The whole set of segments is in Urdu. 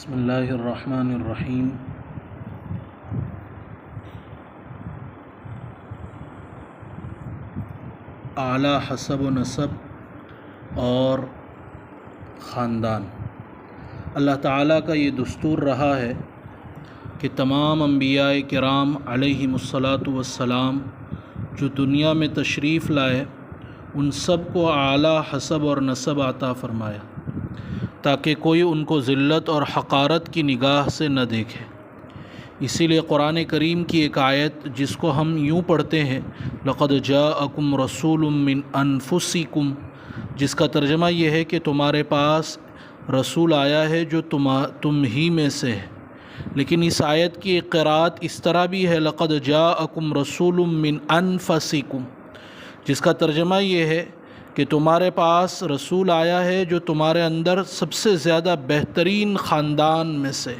بسم اللہ الرحمن الرحیم۔ اعلیٰ حسب و نسب اور خاندان، اللہ تعالیٰ کا یہ دستور رہا ہے کہ تمام انبیاء کرام علیہم الصلاۃ والسلام جو دنیا میں تشریف لائے ان سب کو اعلیٰ حسب اور نسب عطا فرمایا تاکہ کوئی ان کو ذلت اور حقارت کی نگاہ سے نہ دیکھے۔ اسی لیے قرآن کریم کی ایک آیت جس کو ہم یوں پڑھتے ہیں لقد جاءکم رسول من انفسکم، جس کا ترجمہ یہ ہے کہ تمہارے پاس رسول آیا ہے جو تم ہی میں سے ہے، لیکن اس آیت کی ایک قرأت اس طرح بھی ہے لقد جاءکم رسول من انفسکم، جس کا ترجمہ یہ ہے کہ تمہارے پاس رسول آیا ہے جو تمہارے اندر سب سے زیادہ بہترین خاندان میں سے۔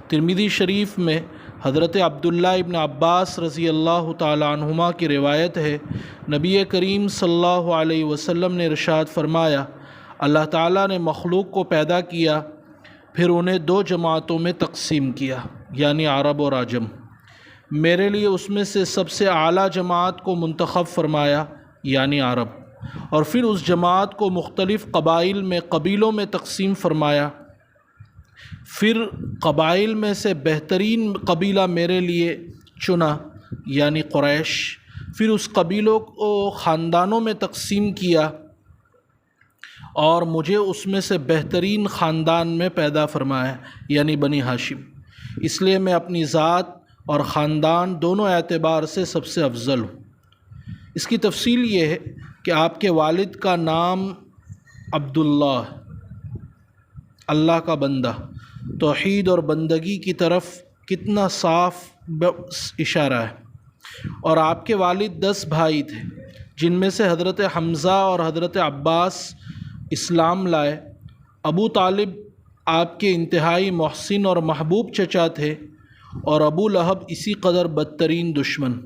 ترمذی شریف میں حضرت عبداللہ ابن عباس رضی اللہ تعالی عنہما کی روایت ہے، نبی کریم صلی اللہ علیہ وسلم نے ارشاد فرمایا، اللہ تعالیٰ نے مخلوق کو پیدا کیا پھر انہیں دو جماعتوں میں تقسیم کیا، یعنی عرب اور عجم۔ میرے لیے اس میں سے سب سے اعلیٰ جماعت کو منتخب فرمایا، یعنی عرب، اور پھر اس جماعت کو مختلف قبیلوں میں تقسیم فرمایا، پھر قبائل میں سے بہترین قبیلہ میرے لیے چنا، یعنی قریش، پھر اس قبیلوں کو خاندانوں میں تقسیم کیا اور مجھے اس میں سے بہترین خاندان میں پیدا فرمایا، یعنی بنی ہاشم۔ اس لیے میں اپنی ذات اور خاندان دونوں اعتبار سے سب سے افضل ہوں۔ اس کی تفصیل یہ ہے کہ آپ کے والد کا نام عبداللہ، اللہ کا بندہ، توحید اور بندگی کی طرف کتنا صاف اشارہ ہے، اور آپ کے والد 10 بھائی تھے جن میں سے حضرت حمزہ اور حضرت عباس اسلام لائے۔ ابو طالب آپ کے انتہائی محسن اور محبوب چچا تھے، اور ابو لہب اسی قدر بدترین دشمن۔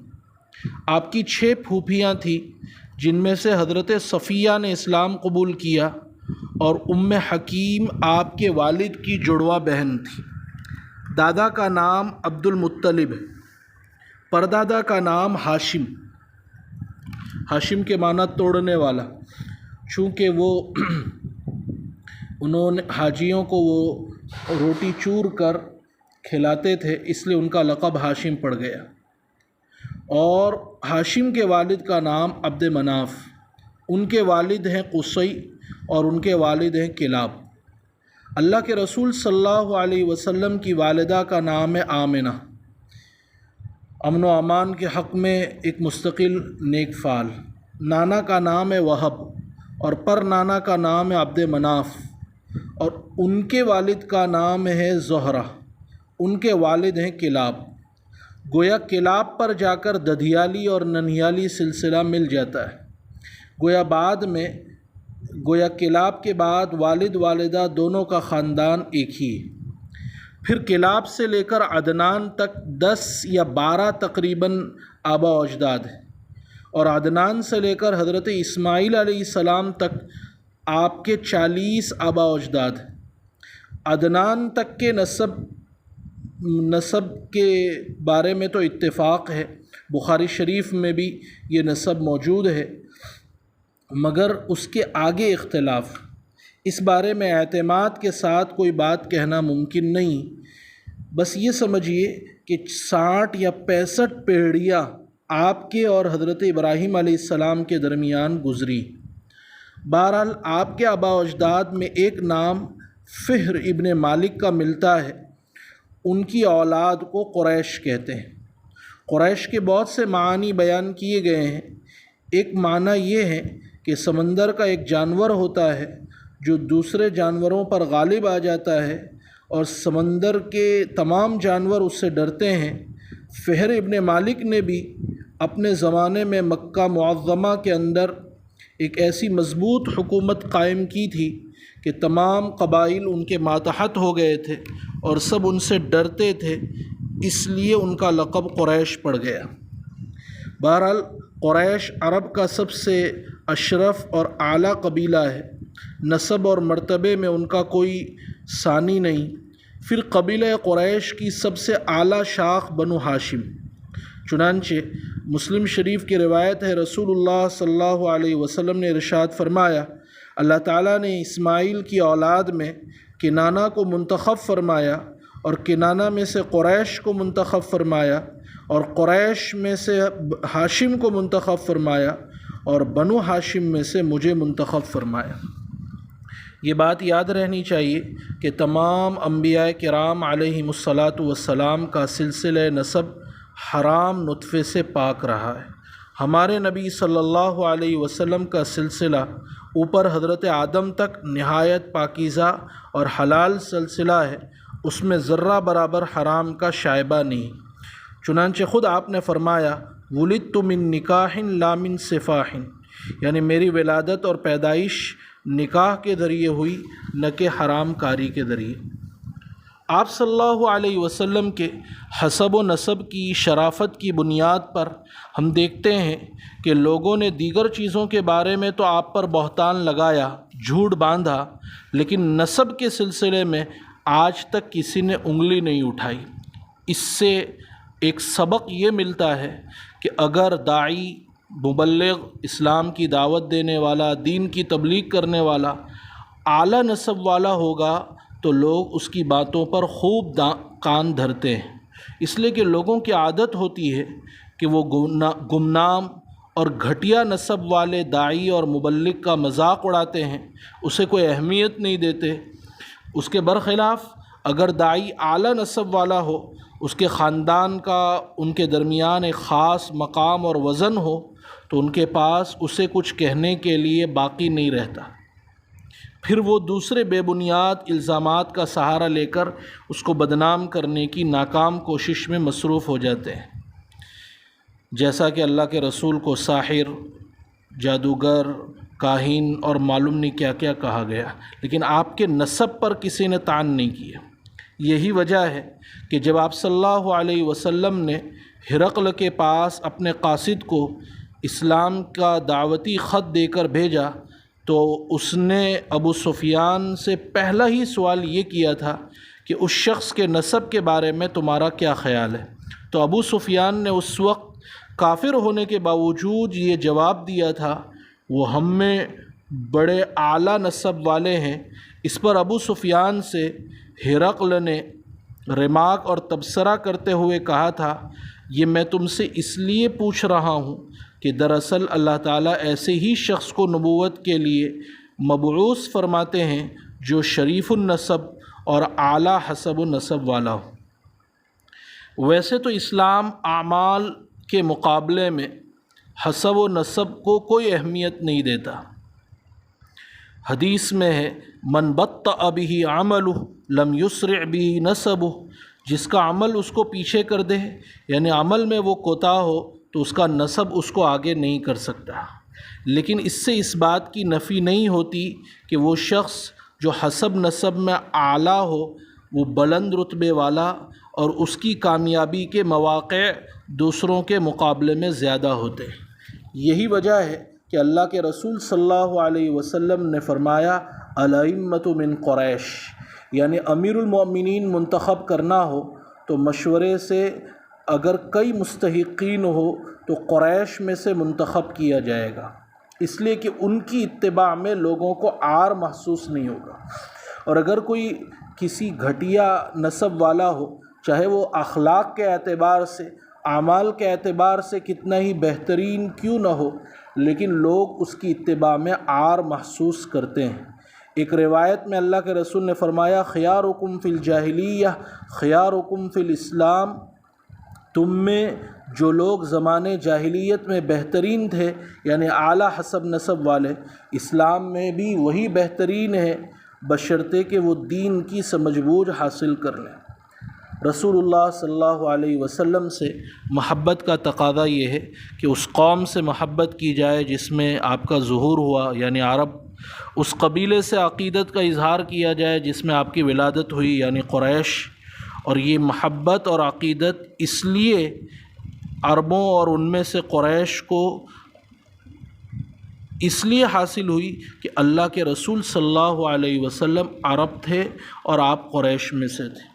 آپ کی 6 پھوپھیاں تھیں جن میں سے حضرت صفیہ نے اسلام قبول کیا، اور ام حکیم آپ کے والد کی جڑواں بہن تھی۔ دادا کا نام عبد المطلب ہے، پردادا کا نام ہاشم، ہاشم کے معنی توڑنے والا، چونکہ وہ انہوں نے حاجیوں کو وہ روٹی چور کر کھلاتے تھے، اس لیے ان کا لقب ہاشم پڑ گیا۔ اور ہاشم کے والد کا نام عبد مناف، ان کے والد ہیں قصی اور ان کے والد ہیں کلاب۔ اللہ کے رسول صلی اللہ علیہ وسلم کی والدہ کا نام ہے آمنہ، امن و امان کے حق میں ایک مستقل نیک فعال۔ نانا کا نام ہے وہب، اور پر نانا کا نام ہے عبد مناف، اور ان کے والد کا نام ہے زہرہ، ان کے والد ہیں کلاب۔ گویا کلاب پر جا کر ددھیالی اور ننھیالی سلسلہ مل جاتا ہے۔ گویا کلاب کے بعد والد والدہ دونوں کا خاندان ایک ہی ہے۔ پھر کلاب سے لے کر عدنان تک 10 یا 12 تقریباً آبا و اجداد ہیں، اور عدنان سے لے کر حضرت اسماعیل علیہ السلام تک آپ کے 40 آبا و اجداد ہیں۔ عدنان تک کے نسب کے بارے میں تو اتفاق ہے، بخاری شریف میں بھی یہ نسب موجود ہے، مگر اس کے آگے اختلاف۔ اس بارے میں اعتماد کے ساتھ کوئی بات کہنا ممکن نہیں۔ بس یہ سمجھیے کہ 60 یا 65 پیڑھیاں آپ کے اور حضرت ابراہیم علیہ السلام کے درمیان گزری۔ بہرحال آپ کے آبا و اجداد میں ایک نام فہر ابن مالک کا ملتا ہے، ان کی اولاد کو قریش کہتے ہیں۔ قریش کے بہت سے معنی بیان کیے گئے ہیں۔ ایک معنی یہ ہے کہ سمندر کا ایک جانور ہوتا ہے جو دوسرے جانوروں پر غالب آ جاتا ہے، اور سمندر کے تمام جانور اس سے ڈرتے ہیں۔ فہر ابن مالک نے بھی اپنے زمانے میں مکہ معظمہ کے اندر ایک ایسی مضبوط حکومت قائم کی تھی کہ تمام قبائل ان کے ماتحت ہو گئے تھے اور سب ان سے ڈرتے تھے، اس لیے ان کا لقب قریش پڑ گیا۔ بہرحال قریش عرب کا سب سے اشرف اور اعلیٰ قبیلہ ہے، نسب اور مرتبے میں ان کا کوئی ثانی نہیں۔ پھر قبیلہ قریش کی سب سے اعلیٰ شاخ بنو ہاشم۔ چنانچہ مسلم شریف کی روایت ہے، رسول اللہ صلی اللہ علیہ وسلم نے ارشاد فرمایا، اللہ تعالیٰ نے اسماعیل کی اولاد میں کنانہ کو منتخب فرمایا، اور کنانہ میں سے قریش کو منتخب فرمایا، اور قریش میں سے ہاشم کو منتخب فرمایا، اور بنو ہاشم میں سے مجھے منتخب فرمایا۔ یہ بات یاد رہنی چاہیے کہ تمام انبیاء کرام علیہم الصلاۃ والسلام کا سلسلہ نسب حرام نطفے سے پاک رہا ہے۔ ہمارے نبی صلی اللہ علیہ وسلم کا سلسلہ اوپر حضرت آدم تک نہایت پاکیزہ اور حلال سلسلہ ہے، اس میں ذرہ برابر حرام کا شائبہ نہیں۔ چنانچہ خود آپ نے فرمایا، ولدت من نکاح لا من سفاح، یعنی میری ولادت اور پیدائش نکاح کے ذریعے ہوئی، نہ کہ حرام کاری کے ذریعے۔ آپ صلی اللہ علیہ وسلم کے حسب و نسب کی شرافت کی بنیاد پر ہم دیکھتے ہیں کہ لوگوں نے دیگر چیزوں کے بارے میں تو آپ پر بہتان لگایا، جھوٹ باندھا، لیکن نسب کے سلسلے میں آج تک کسی نے انگلی نہیں اٹھائی۔ اس سے ایک سبق یہ ملتا ہے کہ اگر داعی، مبلغ، اسلام کی دعوت دینے والا، دین کی تبلیغ کرنے والا اعلیٰ نسب والا ہوگا تو لوگ اس کی باتوں پر خوب کان دھرتے ہیں، اس لیے کہ لوگوں کی عادت ہوتی ہے کہ وہ گمنام اور گھٹیا نسب والے داعی اور مبلغ کا مذاق اڑاتے ہیں، اسے کوئی اہمیت نہیں دیتے۔ اس کے برخلاف اگر داعی اعلیٰ نسب والا ہو، اس کے خاندان کا ان کے درمیان ایک خاص مقام اور وزن ہو، تو ان کے پاس اسے کچھ کہنے کے لیے باقی نہیں رہتا، پھر وہ دوسرے بے بنیاد الزامات کا سہارا لے کر اس کو بدنام کرنے کی ناکام کوشش میں مصروف ہو جاتے ہیں، جیسا کہ اللہ کے رسول کو ساحر، جادوگر، کاہن اور معلوم نہیں کیا کیا کہا گیا، لیکن آپ کے نسب پر کسی نے طعن نہیں کیا۔ یہی وجہ ہے کہ جب آپ صلی اللہ علیہ وسلم نے ہرقل کے پاس اپنے قاصد کو اسلام کا دعوتی خط دے کر بھیجا تو اس نے ابو سفیان سے پہلا ہی سوال یہ کیا تھا کہ اس شخص کے نسب کے بارے میں تمہارا کیا خیال ہے؟ تو ابو سفیان نے اس وقت کافر ہونے کے باوجود یہ جواب دیا تھا، وہ ہم میں بڑے اعلیٰ نسب والے ہیں۔ اس پر ابو سفیان سے ہرقل نے رماق اور تبصرہ کرتے ہوئے کہا تھا، یہ میں تم سے اس لیے پوچھ رہا ہوں کہ دراصل اللہ تعالیٰ ایسے ہی شخص کو نبوت کے لیے مبعوث فرماتے ہیں جو شریف النسب اور اعلیٰ حسب و نسب والا ہو۔ ویسے تو اسلام اعمال کے مقابلے میں حسب و نسب کو کوئی اہمیت نہیں دیتا۔ حدیث میں ہے، من بطأ بہ عملہ لم یسرع بہ نسبہ، جس کا عمل اس کو پیچھے کر دے، یعنی عمل میں وہ کوتاہ ہو تو اس کا نسب اس کو آگے نہیں کر سکتا۔ لیکن اس سے اس بات کی نفی نہیں ہوتی کہ وہ شخص جو حسب نسب میں اعلیٰ ہو وہ بلند رتبے والا اور اس کی کامیابی کے مواقع دوسروں کے مقابلے میں زیادہ ہوتے ہیں۔ یہی وجہ ہے کہ اللہ کے رسول صلی اللہ علیہ وسلم نے فرمایا، الائمۃ من قریش، یعنی امیر المؤمنین منتخب کرنا ہو تو مشورے سے اگر کئی مستحقین ہو تو قریش میں سے منتخب کیا جائے گا، اس لیے کہ ان کی اتباع میں لوگوں کو عار محسوس نہیں ہوگا۔ اور اگر کوئی کسی گھٹیا نسب والا ہو، چاہے وہ اخلاق کے اعتبار سے، اعمال کے اعتبار سے کتنا ہی بہترین کیوں نہ ہو، لیکن لوگ اس کی اتباع میں عار محسوس کرتے ہیں۔ ایک روایت میں اللہ کے رسول نے فرمایا، خیارکم فی الجاہلیہ خیارکم فی الاسلام، تم میں جو لوگ زمانے جاہلیت میں بہترین تھے یعنی اعلیٰ حسب نسب والے، اسلام میں بھی وہی بہترین ہے، بشرطے کہ وہ دین کی سمجھ بوجھ حاصل کر لیں۔ رسول اللہ صلی اللہ علیہ وسلم سے محبت کا تقاضا یہ ہے کہ اس قوم سے محبت کی جائے جس میں آپ کا ظہور ہوا یعنی عرب، اس قبیلے سے عقیدت کا اظہار کیا جائے جس میں آپ کی ولادت ہوئی یعنی قریش، اور یہ محبت اور عقیدت اس لیے عربوں اور ان میں سے قریش کو اس لیے حاصل ہوئی کہ اللہ کے رسول صلی اللہ علیہ وسلم عرب تھے اور آپ قریش میں سے تھے۔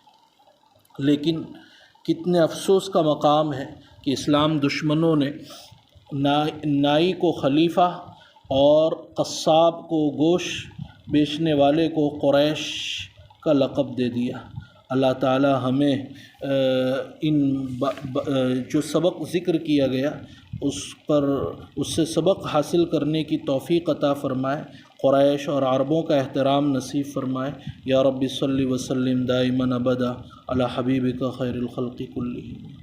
لیکن کتنے افسوس کا مقام ہے کہ اسلام دشمنوں نے نائی کو خلیفہ اور قصاب کو گوشت بیچنے والے کو قریش کا لقب دے دیا۔ اللہ تعالی ہمیں جو سبق ذکر کیا گیا اس سے سبق حاصل کرنے کی توفیق عطا فرمائے، قریش اور عربوں کا احترام نصیب فرمائے۔ یا رب صلی وسلم دائما ابدا علی حبیبک خیر الخلق کلہم۔